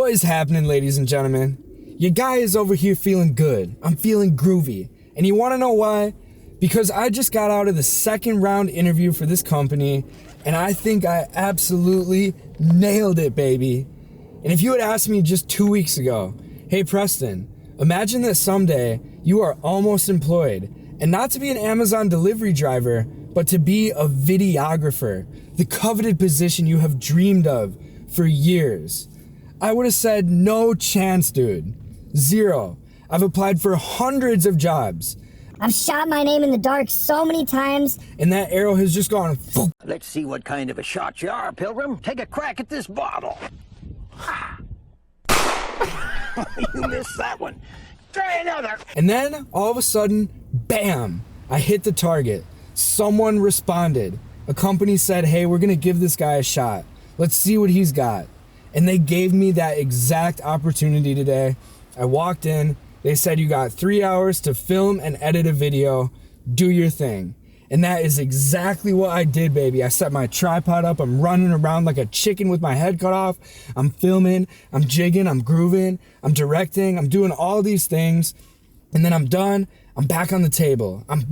What is happening, ladies and gentlemen? Your guy is over here feeling good. I'm feeling groovy. And you want to know why? Because I just got out of the second round interview for this company, and I think I absolutely nailed it, baby. And if you had asked me just 2 weeks ago, hey Preston, imagine that someday you are almost employed, and not to be an Amazon delivery driver, but to be a videographer, the coveted position you have dreamed of for years. I would have said, no chance, dude. Zero. I've applied for hundreds of jobs. I've shot my name in the dark so many times. And that arrow has just gone. Let's see what kind of a shot you are, Pilgrim. Take a crack at this bottle. You missed that one. Try another. And then, all of a sudden, bam, I hit the target. Someone responded. A company said, hey, we're going to give this guy a shot. Let's see what he's got. And they gave me that exact opportunity today. I walked in. They said, you got 3 hours to film and edit a video. Do your thing. And that is exactly what I did, baby. I set my tripod up. I'm running around like a chicken with my head cut off. I'm filming. I'm jigging. I'm grooving. I'm directing. I'm doing all these things. And then I'm done. I'm back on the table. I'm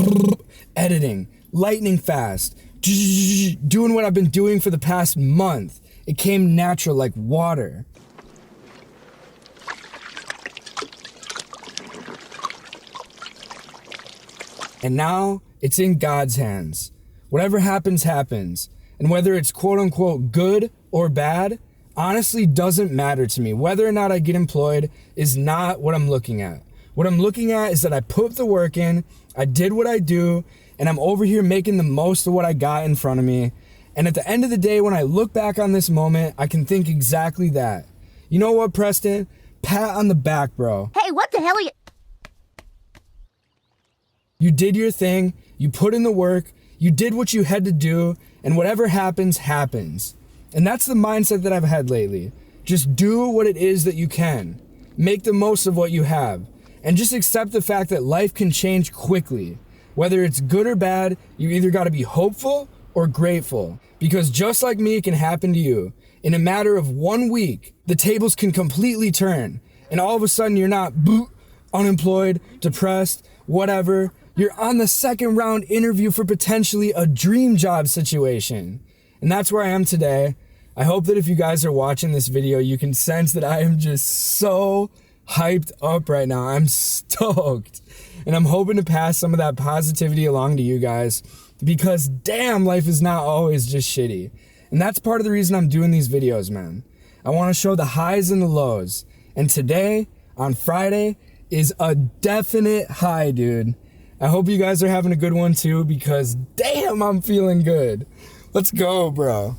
editing. Lightning fast. Doing what I've been doing for the past month. It came natural like water. And now it's in God's hands. Whatever happens, happens. And whether it's quote unquote good or bad, honestly doesn't matter to me. Whether or not I get employed is not what I'm looking at. What I'm looking at is that I put the work in, I did what I do, and I'm over here making the most of what I got in front of me. And at the end of the day, when I look back on this moment, I can think exactly that. You know what, Preston? Pat on the back, bro. Hey, what the hell are you... You did your thing, you put in the work, you did what you had to do, and whatever happens, happens. And that's the mindset that I've had lately. Just do what it is that you can. Make the most of what you have. And just accept the fact that life can change quickly. Whether it's good or bad, you either gotta be hopeful or grateful. Because just like me, it can happen to you. In a matter of 1 week, the tables can completely turn. And all of a sudden you're not unemployed, depressed, whatever. You're on the second round interview for potentially a dream job situation. And that's where I am today. I hope that if you guys are watching this video, you can sense that I am just so hyped up right now. I'm stoked. And I'm hoping to pass some of that positivity along to you guys, because damn, life is not always just shitty. And that's part of the reason I'm doing these videos, man. I want to show the highs and the lows. And today, on Friday, is a definite high, dude. I hope you guys are having a good one too, because damn, I'm feeling good. Let's go, bro.